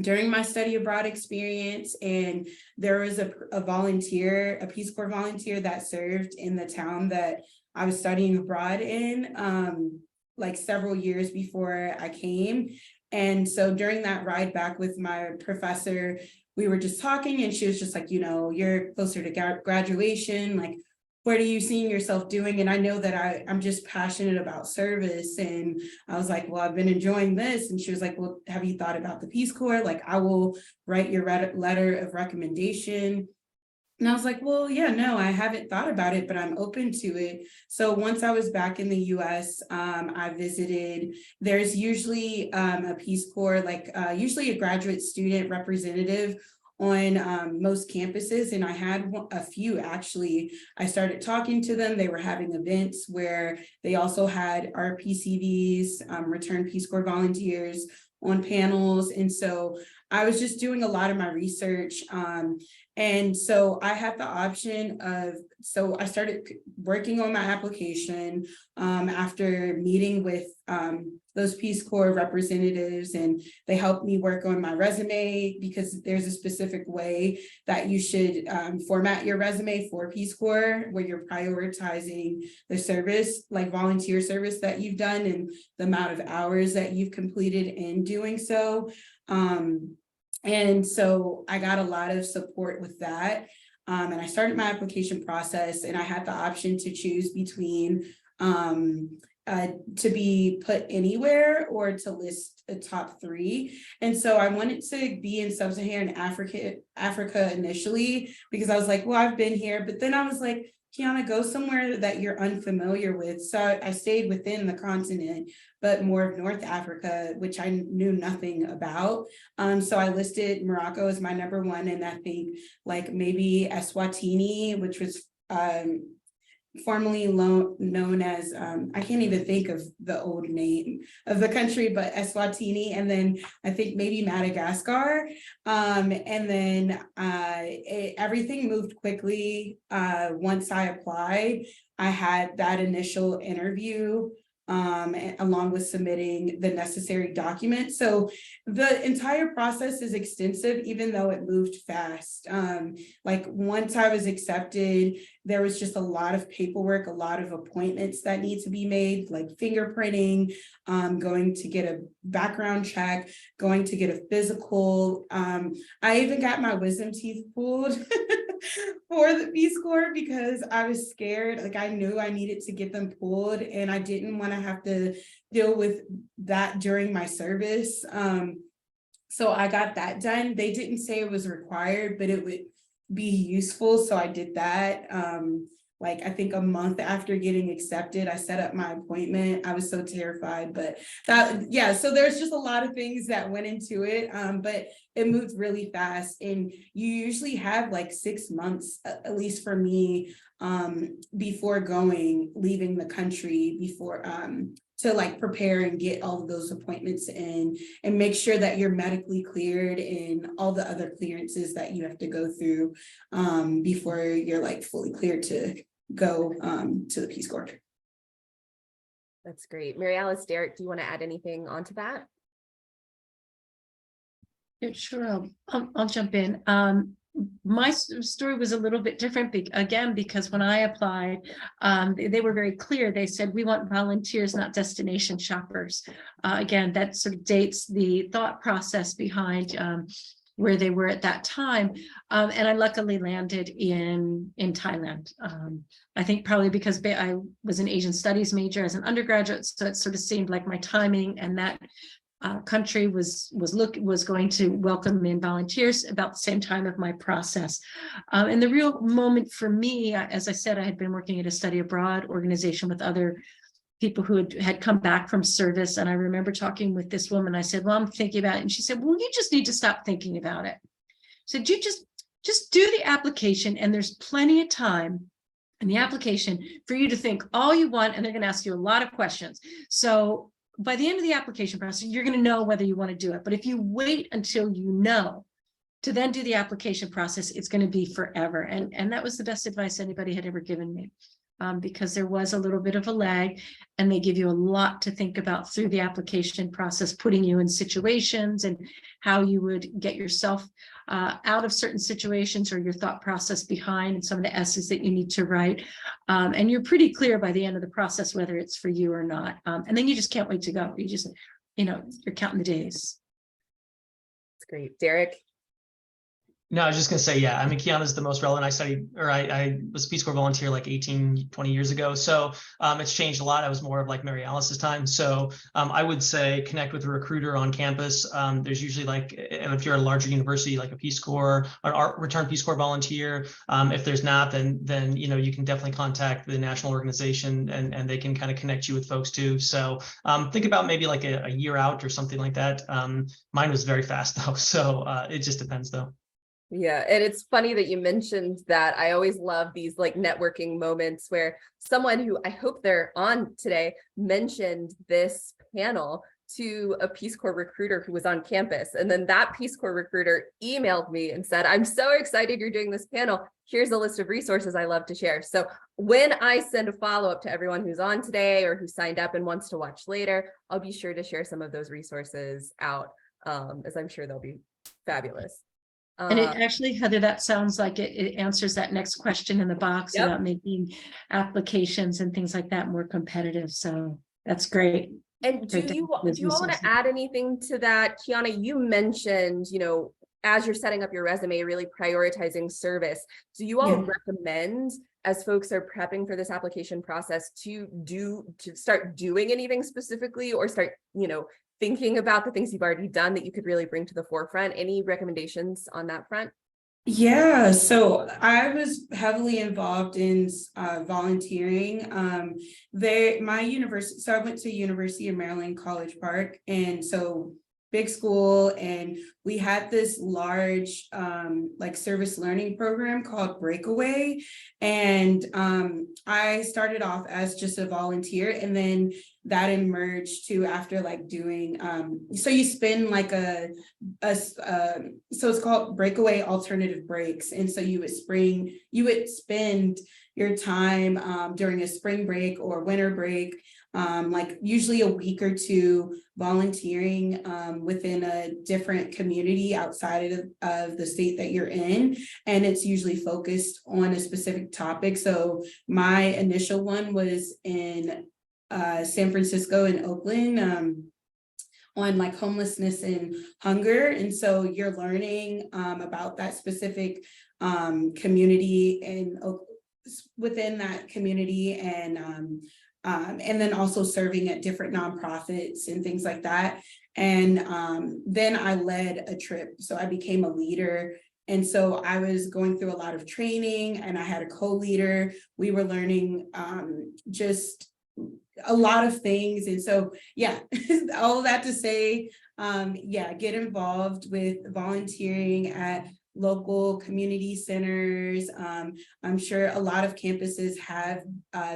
during my study abroad experience. And there was a volunteer, a Peace Corps volunteer that served in the town that I was studying abroad in like several years before I came. And so during that ride back with my professor, we were just talking, and she was just like, you're closer to graduation, like, what are you seeing yourself doing? And I know that I'm just passionate about service. And I was like, well, I've been enjoying this. And she was like, well, have you thought about the Peace Corps? Like, I will write your letter of recommendation. And I was like, well, yeah, no, I haven't thought about it, but I'm open to it. So once I was back in the US, I visited, there's usually a Peace Corps, like usually a graduate student representative on most campuses. And I had a few actually. I started talking to them. They were having events where they also had RPCVs, returned Peace Corps volunteers, on panels. And so I was just doing a lot of my research. And so I had the option of, so I started working on my application after meeting with those Peace Corps representatives, and they helped me work on my resume, because there's a specific way that you should format your resume for Peace Corps, where you're prioritizing the service, like volunteer service that you've done and the amount of hours that you've completed in doing so. And so I got a lot of support with that. And I started my application process, and I had the option to choose between to be put anywhere or to list a top 3. And so I wanted to be in sub-Saharan Africa initially, because I was like, well, I've been here, but then I was like, Kiana, go somewhere that you're unfamiliar with. So I stayed within the continent, but more of North Africa, which I knew nothing about. So I listed Morocco as my number 1, and I think like maybe Eswatini, which was formerly known as, I can't even think of the old name of the country, but Eswatini, and then I think maybe Madagascar. And then everything moved quickly. Once I applied, I had that initial interview along with submitting the necessary documents. So the entire process is extensive, even though it moved fast. Like once I was accepted, there was just a lot of paperwork, a lot of appointments that need to be made, like fingerprinting, going to get a background check, going to get a physical. I even got my wisdom teeth pulled for the Peace Corps, because I was scared. Like I knew I needed to get them pulled, and I didn't want to have to deal with that during my service. So I got that done. They didn't say it was required, but it would be useful. So I did that. Like I think a month after getting accepted, I set up my appointment. I was so terrified, but yeah, so there's just a lot of things that went into it, but it moved really fast. And you usually have like 6 months, at least for me, before leaving the country, before to like prepare and get all of those appointments in and make sure that you're medically cleared and all the other clearances that you have to go through before you're like fully cleared to go to the Peace Corps. That's great. Mary Alice, Derek, do you want to add anything onto that? Yeah, sure, I'll jump in. My story was a little bit different, again, because when I applied, they were very clear. They said, we want volunteers, not destination shoppers. Again, that sort of dates the thought process behind where they were at that time. And I luckily landed in Thailand. I think probably because I was an Asian studies major as an undergraduate, so it sort of seemed like my timing and that country was going to welcome in volunteers about the same time of my process. And the real moment for me, as I said, I had been working at a study abroad organization with other people who had come back from service. And I remember talking with this woman. I said, well, I'm thinking about it. And she said, well, you just need to stop thinking about it. So you just do the application, and there's plenty of time in the application for you to think all you want, and they're going to ask you a lot of questions. So by the end of the application process, you're going to know whether you want to do it. But if you wait until you know to then do the application process, it's going to be forever. And that was the best advice anybody had ever given me, because there was a little bit of a lag, and they give you a lot to think about through the application process, putting you in situations and how you would get yourself out of certain situations, or your thought process behind, and some of the essays that you need to write. And you're pretty clear by the end of the process whether it's for you or not. And then you just can't wait to go. You just, you're counting the days. That's great. Derek? No, I was just gonna say, yeah, I mean, Kiana's the most relevant. I studied, or I was a Peace Corps volunteer like 18, 20 years ago. So it's changed a lot. I was more of like Mary Alice's time. So I would say connect with a recruiter on campus. There's usually like, and if you're at a larger university, like a Peace Corps, or return Peace Corps volunteer. If there's not, then you can definitely contact the national organization and they can kind of connect you with folks too. So think about maybe like a year out or something like that. Mine was very fast though. So it just depends though. Yeah, and it's funny that you mentioned that. I always love these like networking moments where someone who I hope they're on today mentioned this panel to a Peace Corps recruiter who was on campus. And then that Peace Corps recruiter emailed me and said, I'm so excited you're doing this panel. Here's a list of resources I love to share. So when I send a follow-up to everyone who's on today or who signed up and wants to watch later, I'll be sure to share some of those resources out, as I'm sure they'll be fabulous. And it actually, Heather, that sounds like it answers that next question in the box Yep. about making applications and things like that more competitive. So that's great. And do you all want to add anything to that? Kiana, you mentioned, as you're setting up your resume, really prioritizing service. Do you all recommend, as folks are prepping for this application process, to start doing anything specifically, or start, thinking about the things you've already done that you could really bring to the forefront? Any recommendations on that front? Yeah, so I was heavily involved in volunteering. My university, so I went to University of Maryland, College Park, and so big school, and we had this large like service learning program called Breakaway, and I started off as just a volunteer, and then that emerged to after like doing so you spend like so it's called Breakaway Alternative Breaks, and so you would spend your time during a spring break or winter break, like usually a week or two volunteering within a different community outside of the state that you're in, and it's usually focused on a specific topic. So my initial one was in San Francisco and Oakland, on like homelessness and hunger, and so you're learning about that specific community and within that community, and then also serving at different nonprofits and things like that. And then I led a trip, so I became a leader. And so I was going through a lot of training, and I had a co-leader. We were learning just a lot of things. And so, yeah, all of that to say, get involved with volunteering at local community centers. I'm sure a lot of campuses have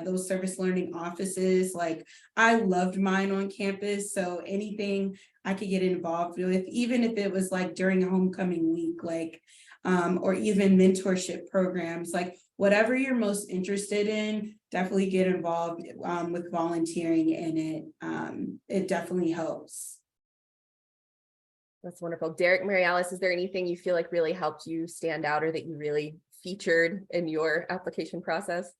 those service learning offices. Like, I loved mine on campus, so anything I could get involved with, even if it was like during homecoming week, like or even mentorship programs, like whatever you're most interested in, definitely get involved with volunteering in it. It definitely helps. That's wonderful. Derek, Mary Alice, is there anything you feel like really helped you stand out, or that you really featured in your application process?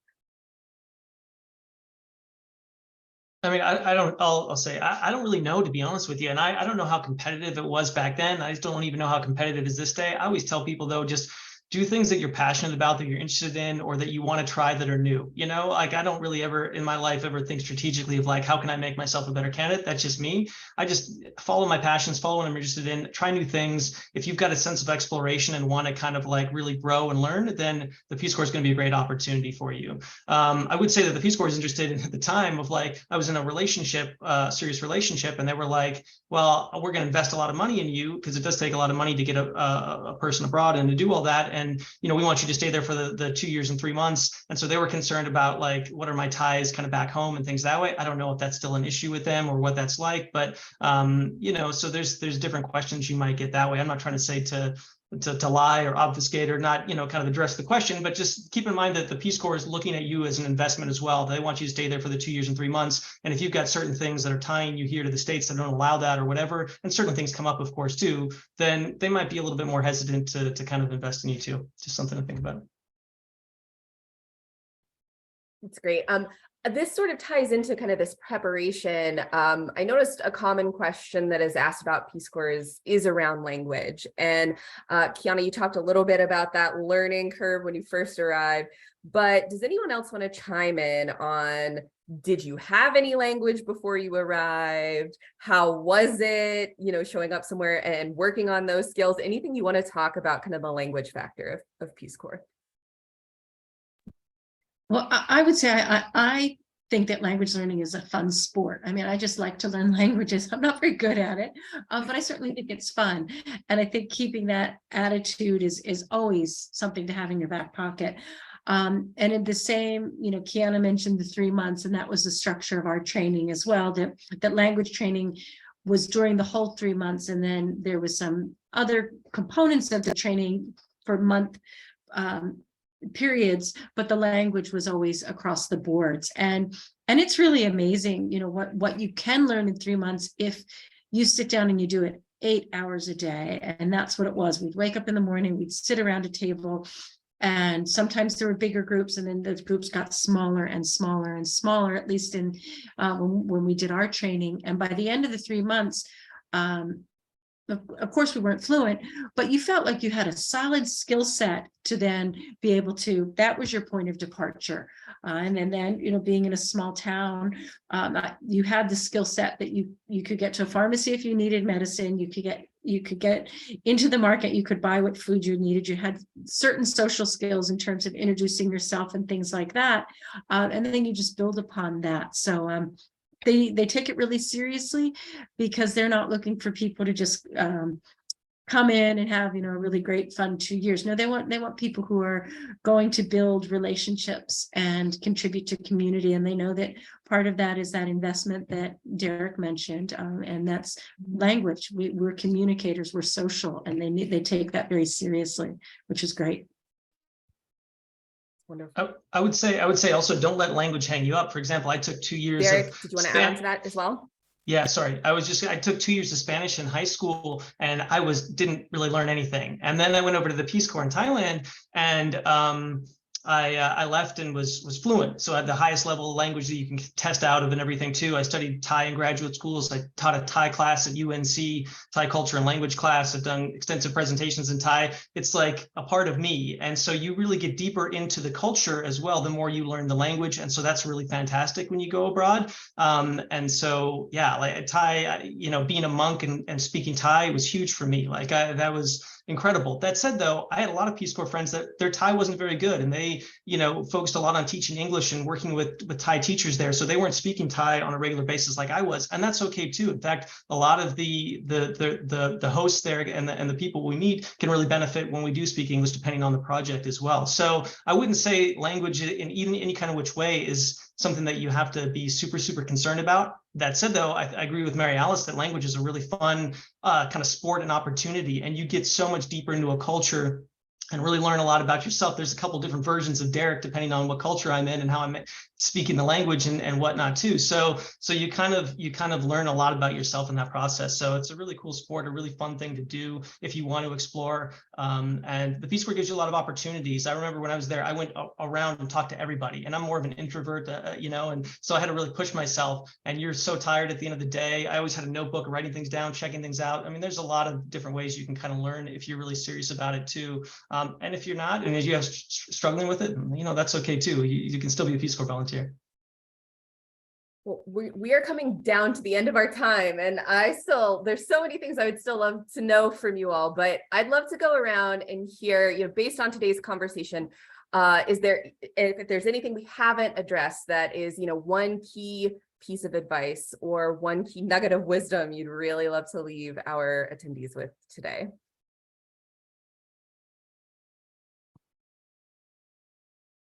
I mean, I'll say, I don't really know, to be honest with you. And I don't know how competitive it was back then. I just don't even know how competitive it is this day. I always tell people though, just do things that you're passionate about, that you're interested in, or that you want to try that are new. Like, I don't really ever in my life ever think strategically of like, how can I make myself a better candidate? That's just me. I just follow my passions, follow what I'm interested in, try new things. If you've got a sense of exploration and want to kind of like really grow and learn, then the Peace Corps is going to be a great opportunity for you. I would say that the Peace Corps is interested in, at the time of like, I was in a relationship, serious relationship, and they were like, well, we're going to invest a lot of money in you, because it does take a lot of money to get a person abroad and to do all that. And, we want you to stay there for the 2 years and 3 months. And so they were concerned about like, what are my ties kind of back home and things that way. I don't know if that's still an issue with them or what that's like, but, so there's different questions you might get that way. I'm not trying to say to lie or obfuscate or not, kind of address the question, but just keep in mind that the Peace Corps is looking at you as an investment as well. They want you to stay there for the 2 years and 3 months. And if you've got certain things that are tying you here to the States that don't allow that or whatever, and certain things come up, of course, too, then they might be a little bit more hesitant to kind of invest in you too. Just something to think about. That's great. this sort of ties into kind of this preparation. I noticed a common question that is asked about Peace Corps is around language. And Kiana, you talked a little bit about that learning curve when you first arrived, but does anyone else want to chime in on, did you have any language before you arrived? How was it, showing up somewhere and working on those skills? Anything you want to talk about kind of the language factor of Peace Corps? Well, I would say I think that language learning is a fun sport. I mean, I just like to learn languages. I'm not very good at it, but I certainly think it's fun. And I think keeping that attitude is always something to have in your back pocket. And in the same, Kiana mentioned the 3 months, and that was the structure of our training as well, that language training was during the whole 3 months. And then there was some other components of the training for month periods, but the language was always across the boards. And it's really amazing, what you can learn in 3 months if you sit down and you do it 8 hours a day. And that's what it was. We'd wake up in the morning, we'd sit around a table, and sometimes there were bigger groups, and then those groups got smaller and smaller and smaller, at least in when we did our training. And by the end of the 3 months, of course, we weren't fluent, but you felt like you had a solid skill set to then be able to, that was your point of departure. And then, being in a small town, you had the skill set that you could get to a pharmacy if you needed medicine, you could get into the market, you could buy what food you needed, you had certain social skills in terms of introducing yourself and things like that. And then you just build upon that. So they take it really seriously, because they're not looking for people to just come in and have, a really great fun 2 years. No, they want people who are going to build relationships and contribute to community. And they know that part of that is that investment that Derek mentioned, and that's language. We're communicators, we're social, and they take that very seriously, which is great. Wonderful. I would say also, don't let language hang you up. For example, I took 2 years. Derek, did you want to add on to that as well? Yeah, sorry. I took 2 years of Spanish in high school, and I didn't really learn anything. And then I went over to the Peace Corps in Thailand, and I left and was fluent. So I had the highest level of language that you can test out of and everything too. I studied Thai in graduate schools. I taught a Thai class at UNC, Thai culture and language class. I've done extensive presentations in Thai. It's like a part of me. And so you really get deeper into the culture as well, the more you learn the language. And so that's really fantastic when you go abroad. And so, yeah, like Thai, being a monk and speaking Thai was huge for me. That was incredible. That said, though, I had a lot of Peace Corps friends that their Thai wasn't very good, and they, focused a lot on teaching English and working with Thai teachers there. So they weren't speaking Thai on a regular basis like I was, and that's okay too. In fact, a lot of the hosts there and the people we meet can really benefit when we do speak English, depending on the project as well. So I wouldn't say language in even any kind of which way is something that you have to be super, super concerned about. That said, though, I agree with Mary Alice that language is a really fun kind of sport and opportunity, and you get so much deeper into a culture and really learn a lot about yourself. There's a couple different versions of Derek, depending on what culture I'm in and how I'm speaking the language and whatnot too. So you kind of learn a lot about yourself in that process. So it's a really cool sport, a really fun thing to do if you want to explore. And the Peace Corps gives you a lot of opportunities. I remember when I was there, I went around and talked to everybody, and I'm more of an introvert, and so I had to really push myself. And you're so tired at the end of the day. I always had a notebook, writing things down, checking things out. I mean, there's a lot of different ways you can kind of learn if you're really serious about it too. And if you're not, and if you have struggling with it, that's okay too. You can still be a Peace Corps volunteer. Well, we are coming down to the end of our time, and there's so many things I would still love to know from you all, but I'd love to go around and hear, based on today's conversation, if there's anything we haven't addressed that is, one key piece of advice or one key nugget of wisdom you'd really love to leave our attendees with today.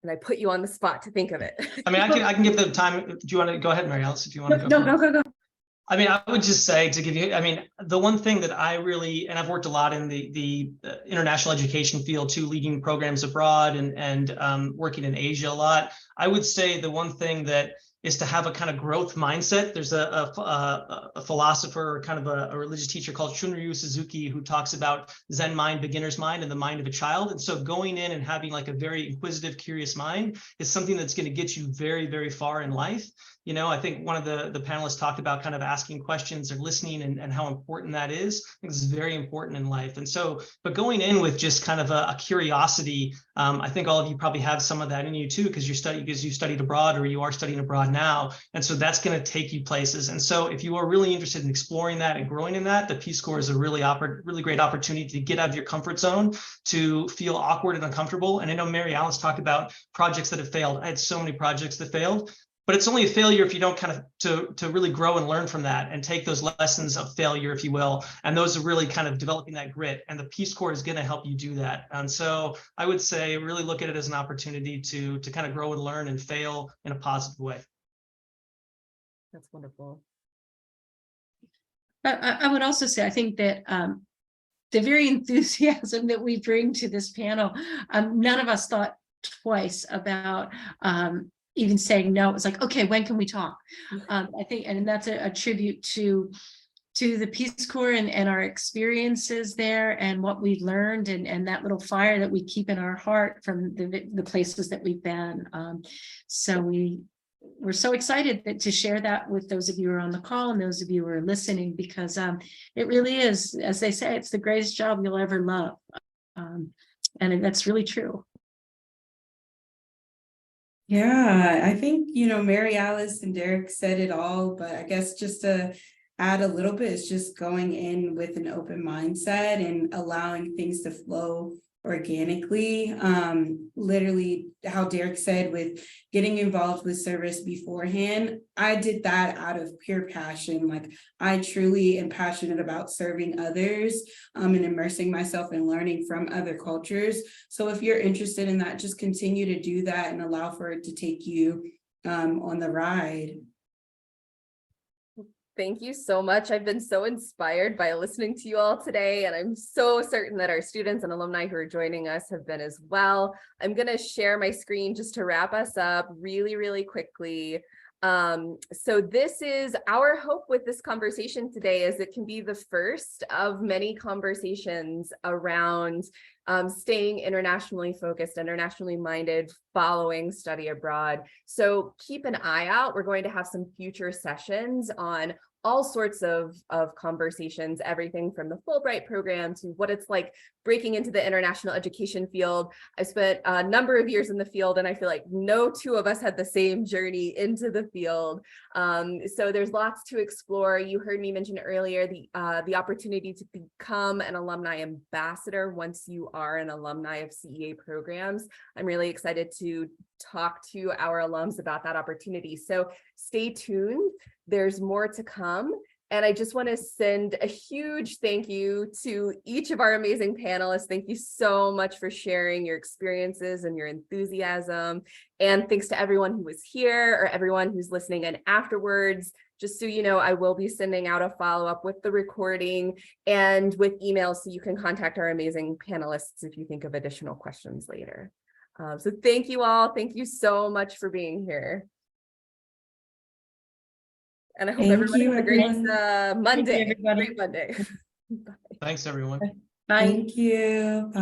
And I put you on the spot to think of it. I mean, I can give the time. Do you want to go ahead, Mary Alice, if you want to go? No, go. I mean, I would just say to give you, the one thing that I really, and I've worked a lot in the international education field too, leading programs abroad and working in Asia a lot. I would say the one thing that is to have a kind of growth mindset. There's a philosopher, or kind of a religious teacher called Shunryu Suzuki, who talks about Zen mind, beginner's mind, and the mind of a child. And so going in and having like a very inquisitive, curious mind is something that's going to get you very, very far in life. You know, I think one of the panelists talked about kind of asking questions or listening, and how important that is. I think this is very important in life. And so, but going in with just kind of a curiosity, I think all of you probably have some of that in you too, because you studied abroad, or you are studying abroad now. And so that's going to take you places. And so if you are really interested in exploring that and growing in that, the Peace Corps is a really great opportunity to get out of your comfort zone, to feel awkward and uncomfortable. And I know Mary Alice talked about projects that have failed. I had so many projects that failed. But it's only a failure if you don't kind of to really grow and learn from that and take those lessons of failure, if you will. And those are really kind of developing that grit. And the Peace Corps is going to help you do that. And so I would say really look at it as an opportunity to kind of grow and learn and fail in a positive way. That's wonderful. I would also say, I think that the very enthusiasm that we bring to this panel, none of us thought twice about even saying no. It was like, okay, when can we talk? I think, and that's a tribute to the Peace Corps and our experiences there, and what we learned, and that little fire that we keep in our heart from the places that we've been. So we're so excited to share that with those of you who are on the call and those of you who are listening, because it really is, as they say, it's the greatest job you'll ever love. And that's really true. Yeah, I think, Mary Alice and Derek said it all, but I guess just to add a little bit, is just going in with an open mindset and allowing things to flow organically. Literally how Derek said, with getting involved with service beforehand, I did that out of pure passion. Like, I truly am passionate about serving others, and immersing myself in learning from other cultures. So if you're interested in that, just continue to do that and allow for it to take you on the ride. Thank you so much. I've been so inspired by listening to you all today, and I'm so certain that our students and alumni who are joining us have been as well. I'm going to share my screen just to wrap us up really, really quickly. So this is our hope with this conversation today, is it can be the first of many conversations around staying internationally focused, internationally minded, following study abroad. So keep an eye out. We're going to have some future sessions on all sorts of conversations, everything from the Fulbright program to what it's like breaking into the international education field. I spent a number of years in the field, and I feel like no two of us had the same journey into the field. So there's lots to explore. You heard me mention earlier the opportunity to become an alumni ambassador once you are an alumni of CEA programs. I'm really excited to talk to our alums about that opportunity. So stay tuned. There's more to come. And I just want to send a huge thank you to each of our amazing panelists. Thank you so much for sharing your experiences and your enthusiasm. And thanks to everyone who was here, or everyone who's listening in afterwards. Just so you know, I will be sending out a follow-up with the recording and with emails, so you can contact our amazing panelists if you think of additional questions later. So thank you all. Thank you so much for being here. And I hope everybody has a great Monday. Everybody. Great Monday. Thanks, everyone. Bye. Thank you. Bye.